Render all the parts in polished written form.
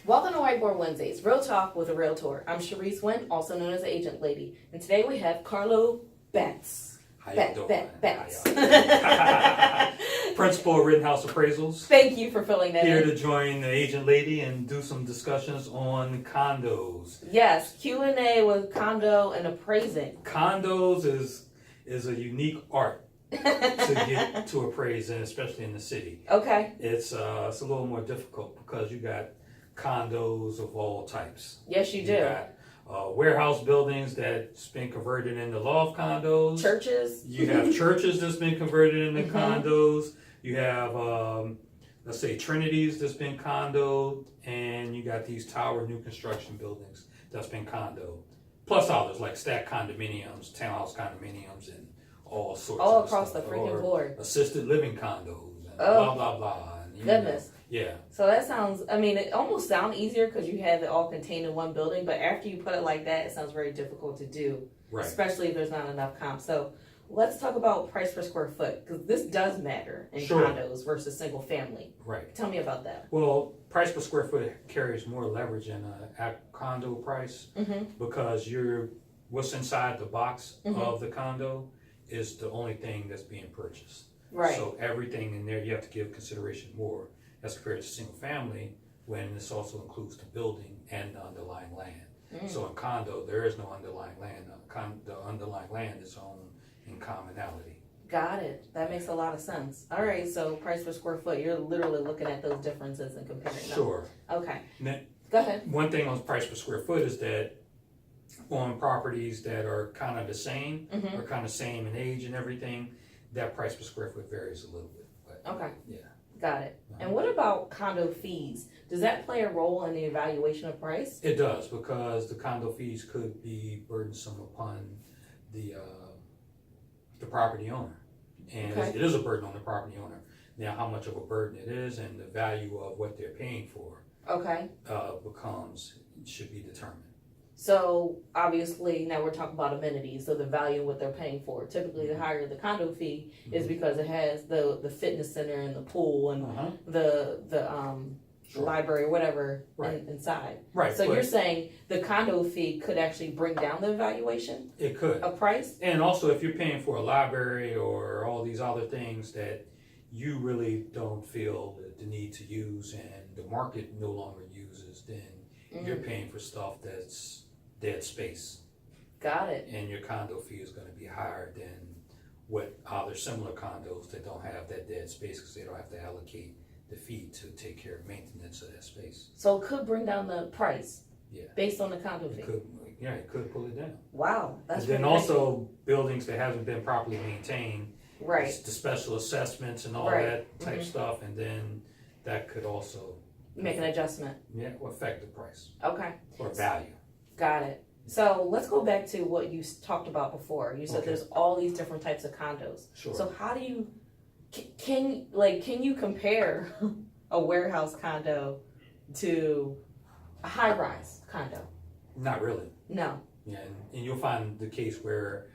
Welcome to Whiteboard Wednesdays, Real Talk with a Realtor. I'm Sharice Wynn, also known as the Agent Lady, and today we have Carlo Batts. How you doing? Batts. Principal of Rittenhouse Appraisals. Thank you for filling that Here in. to join the agent lady and do some discussions on condos. Yes, Q&A with condo and appraising. Condos is a unique art to get to appraise, and especially in the city. Okay. It's a little more difficult because you got condos of all types. Yes, you do. Got warehouse buildings that's been converted into loft condos. Churches. You have churches that's been converted into condos. You have, let's say, Trinities that's been condoed, and you got these tower new construction buildings that's been condoed. Plus others like stacked condominiums, townhouse condominiums, and all sorts All of across stuff. the freaking Or board. Assisted living condos, and Oh. blah, blah, blah. And, Goodness. Yeah. So that sounds, I mean, it almost sounds easier because you have it all contained in one building, but after you put it like that, it sounds very difficult to do, Right. especially if there's not enough comps. So let's talk about price per square foot, because this does matter in Sure. condos versus single family. Right. Tell me about that. Well, price per square foot carries more leverage in a condo price because what's inside the box of the condo is the only thing that's being purchased. Right. So everything in there, you have to give consideration more as compared to single family, when this also includes the building and the underlying land. So in condo, there is no underlying land. The underlying land is owned in commonality. Got it. That makes a lot of sense. All right, so price per square foot, you're literally looking at those differences and comparing them. Sure. Okay. Now, Go ahead. one thing on price per square foot is that on properties that are kind of the same, or kind of same in age and everything, that price per square foot varies a little bit. But Okay. yeah. Got it. And what about condo fees? Does that play a role in the evaluation of price? It does, because the condo fees could be burdensome upon the property owner, and Okay. it is a burden on the property owner. Now, how much of a burden it is and the value of what they're paying for Okay. should be determined. So obviously now we're talking about amenities, so the value of what they're paying for. Typically the higher the condo fee is because it has the fitness center and the pool and the Sure. library or whatever Right. inside. Right. So but you're saying the condo fee could actually bring down the evaluation it could. of price? And also, if you're paying for a library or all these other things that you really don't feel the need to use and the market no longer uses, then you're paying for stuff that's dead space. Got it. And your condo fee is going to be higher than what other similar condos that don't have that dead space, because they don't have to allocate the fee to take care of maintenance of that space. So it could bring down the price Yeah. based on the condo fee. It could pull it down. Wow. That's And then really also buildings that haven't been properly maintained, right. the special assessments and all Right. that type stuff, and then that could also Make an adjustment. affect the price Okay. or value. Got it. So let's go back to what you talked about before. You said Okay. there's all these different types of condos. Sure. So how do you can you compare a warehouse condo to a high-rise condo? Not really. No. Yeah, and you'll find the case where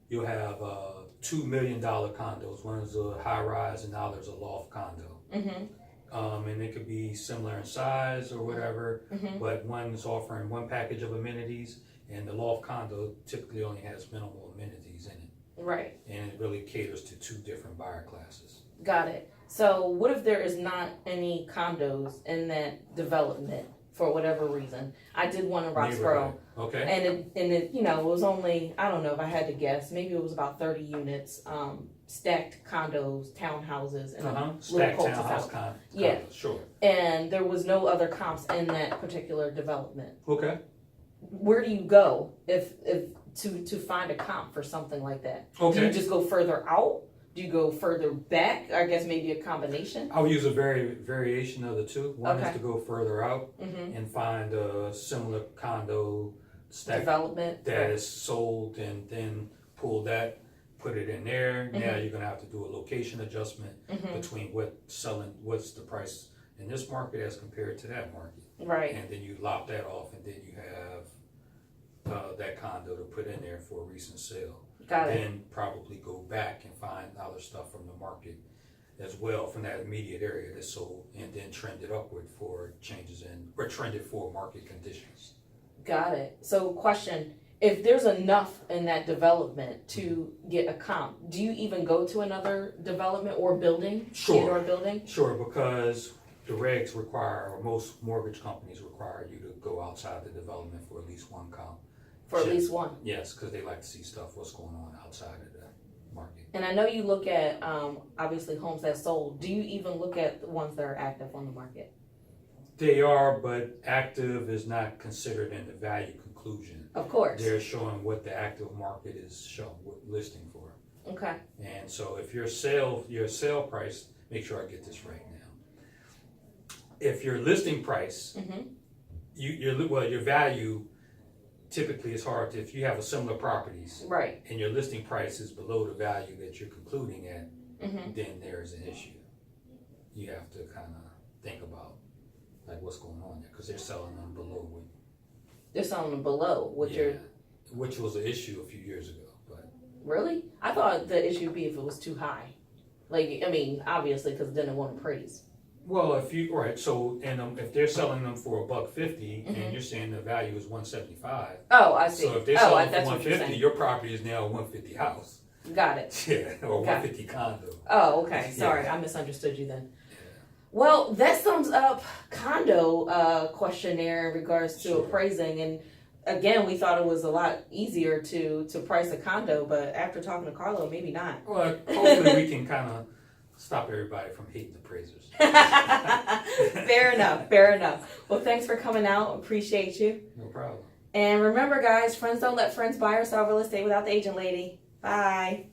you'll have $2 million condos. One is a high rise, and the other is a loft condo. And it could be similar in size or whatever, but one is offering one package of amenities, and the loft condo typically only has minimal amenities in it. Right. And it really caters to two different buyer classes. Got it. So what if there is not any condos in that development for whatever reason? I did one in Roxborough. Okay. And it it was only, I don't know if I had to guess, maybe it was about 30 units, stacked condos, townhouses, and a little Stacked cul-de-sac. townhouse Yeah. condos, sure. And there was no other comps in that particular development. Okay. Where do you go if to find a comp for something like that? Do Okay. you just go further out? Do you go further back? I guess maybe a combination. I would use a variation of the two. One Okay. is to go further out and find a similar condo stack Development. that is sold, and then pull that, put it in there. Now you're gonna have to do a location adjustment between what's the price in this market as compared to that market. Right. And then you lop that off, and then you have that condo to put in there for a recent sale. Got it. Then probably go back and find other stuff from the market as well from that immediate area that's sold, and then trended upward for changes or trended for market conditions. Got it. So question, if there's enough in that development to get a comp, do you even go to another development or building? Sure. Or building? Sure, because the regs require, or most mortgage companies require you to go outside the development for at least one comp. For at least one? Yes, because they like to see stuff, what's going on outside of the market. And I know you look at, obviously, homes that sold. Do you even look at the ones that are active on the market? They are, but active is not considered in the value conclusion. Of course. They're showing what the active market is showing, listing for. Okay. And so if your sale price, make sure I get this right now. If your listing price, your value typically is hard if you have a similar properties, right, and your listing price is below the value that you're concluding at, then there's an issue. You have to kind of think about like what's going on there, because they're selling them below what. They're selling them below what you're. Which was an issue a few years ago, but. Really? I thought the issue would be if it was too high. Like, I mean, obviously, because then it won't appraise. Well, so and if they're selling them for $150 and you're saying the value is $175. Oh, I see. So if they're selling for $150, your property is now a $150 house. Got it. Yeah, or $150 condo. Oh, okay. Sorry, I misunderstood you then. Well, that sums up condo questionnaire in regards to appraising. And again, we thought it was a lot easier to price a condo, but after talking to Carlo, maybe not. Well, hopefully we can kind of stop everybody from hating appraisers. Fair enough. Well, thanks for coming out. Appreciate you. No problem. And remember, guys, friends don't let friends buy or sell real estate without the agent lady. Bye.